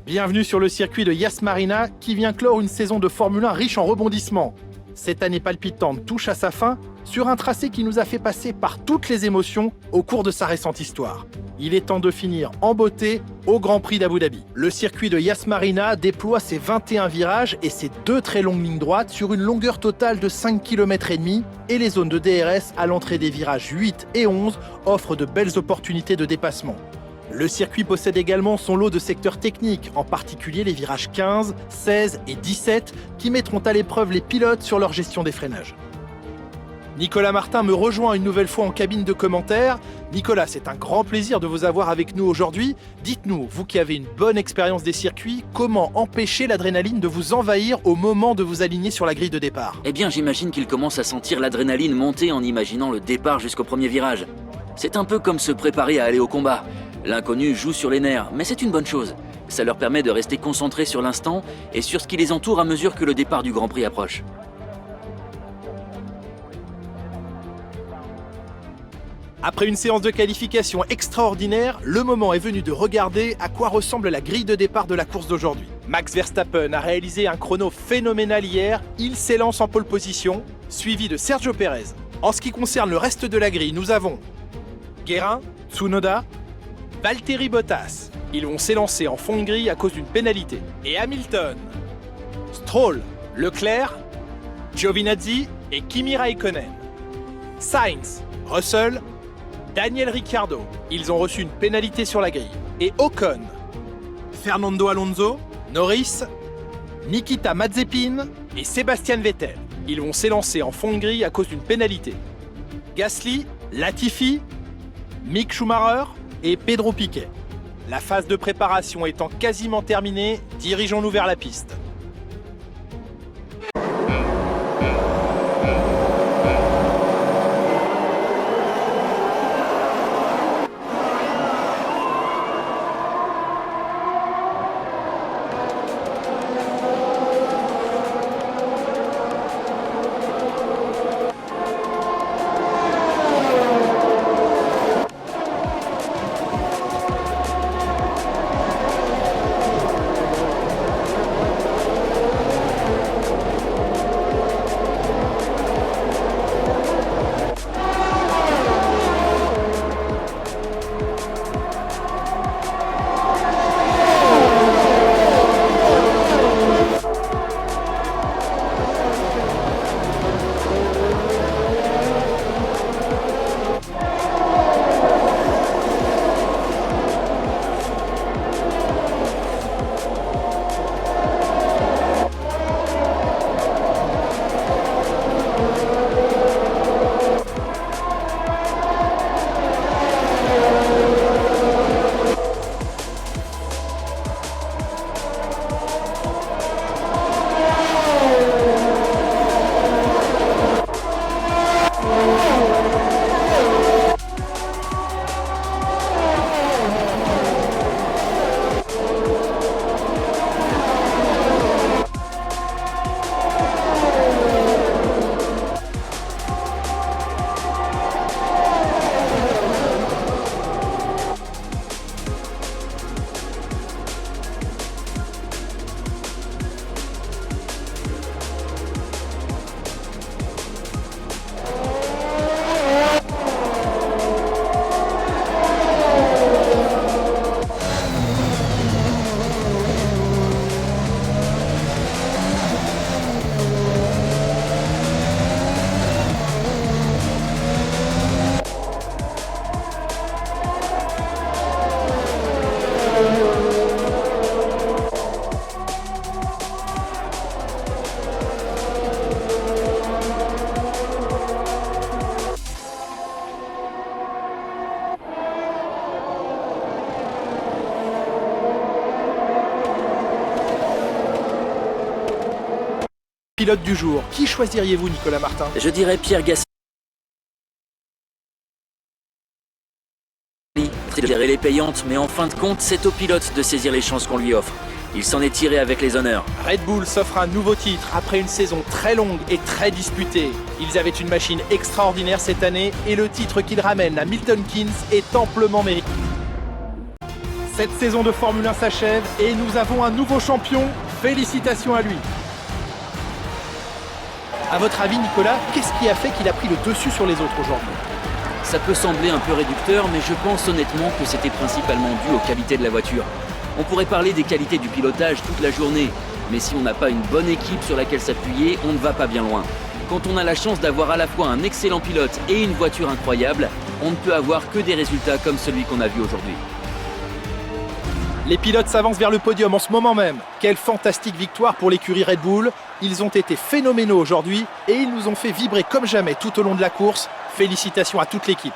Bienvenue sur le circuit de Yas Marina qui vient clore une saison de Formule 1 riche en rebondissements. Cette année palpitante touche à sa fin sur un tracé qui nous a fait passer par toutes les émotions au cours de sa récente histoire. Il est temps de finir en beauté au Grand Prix d'Abu Dhabi. Le circuit de Yas Marina déploie ses 21 virages et ses 2 très longues lignes droites sur une longueur totale de 5,5 km et les zones de DRS à l'entrée des virages 8 et 11 offrent de belles opportunités de dépassement. Le circuit possède également son lot de secteurs techniques, en particulier les virages 15, 16 et 17, qui mettront à l'épreuve les pilotes sur leur gestion des freinages. Nicolas Martin me rejoint une nouvelle fois en cabine de commentaires. Nicolas, c'est un grand plaisir de vous avoir avec nous aujourd'hui. Dites-nous, vous qui avez une bonne expérience des circuits, comment empêcher l'adrénaline de vous envahir au moment de vous aligner sur la grille de départ? Eh bien, j'imagine qu'il commence à sentir l'adrénaline monter en imaginant le départ jusqu'au premier virage. C'est un peu comme se préparer à aller au combat. L'inconnu joue sur les nerfs, mais c'est une bonne chose. Ça leur permet de rester concentrés sur l'instant et sur ce qui les entoure à mesure que le départ du Grand Prix approche. Après une séance de qualification extraordinaire, le moment est venu de regarder à quoi ressemble la grille de départ de la course d'aujourd'hui. Max Verstappen a réalisé un chrono phénoménal hier, il s'élance en pole position, suivi de Sergio Pérez. En ce qui concerne le reste de la grille, nous avons Guérin, Tsunoda, Valtteri Bottas. Ils vont s'élancer en fond de grille à cause d'une pénalité. Et Hamilton, Stroll, Leclerc, Giovinazzi et Kimi Raikkonen. Sainz, Russell, Daniel Ricciardo. Ils ont reçu une pénalité sur la grille. Et Ocon, Fernando Alonso, Norris, Nikita Mazepin et Sébastien Vettel. Ils vont s'élancer en fond de grille à cause d'une pénalité. Gasly, Latifi, Mick Schumacher et Pedro Piquet. La phase de préparation étant quasiment terminée, dirigeons-nous vers la piste. Pilote du jour, qui choisiriez-vous, Nicolas Martin? Je dirais Pierre Gasly. Elle est payante, mais en fin de compte, c'est au pilote de saisir les chances qu'on lui offre. Il s'en est tiré avec les honneurs. Red Bull s'offre un nouveau titre après une saison très longue et très disputée. Ils avaient une machine extraordinaire cette année et le titre qu'ils ramènent à Milton Keynes est amplement mérité. Cette saison de Formule 1 s'achève et nous avons un nouveau champion. Félicitations à lui. À votre avis, Nicolas, qu'est-ce qui a fait qu'il a pris le dessus sur les autres aujourd'hui? Ça peut sembler un peu réducteur, mais je pense honnêtement que c'était principalement dû aux qualités de la voiture. On pourrait parler des qualités du pilotage toute la journée, mais si on n'a pas une bonne équipe sur laquelle s'appuyer, on ne va pas bien loin. Quand on a la chance d'avoir à la fois un excellent pilote et une voiture incroyable, on ne peut avoir que des résultats comme celui qu'on a vu aujourd'hui. Les pilotes s'avancent vers le podium en ce moment même. Quelle fantastique victoire pour l'écurie Red Bull. Ils ont été phénoménaux aujourd'hui et ils nous ont fait vibrer comme jamais tout au long de la course. Félicitations à toute l'équipe.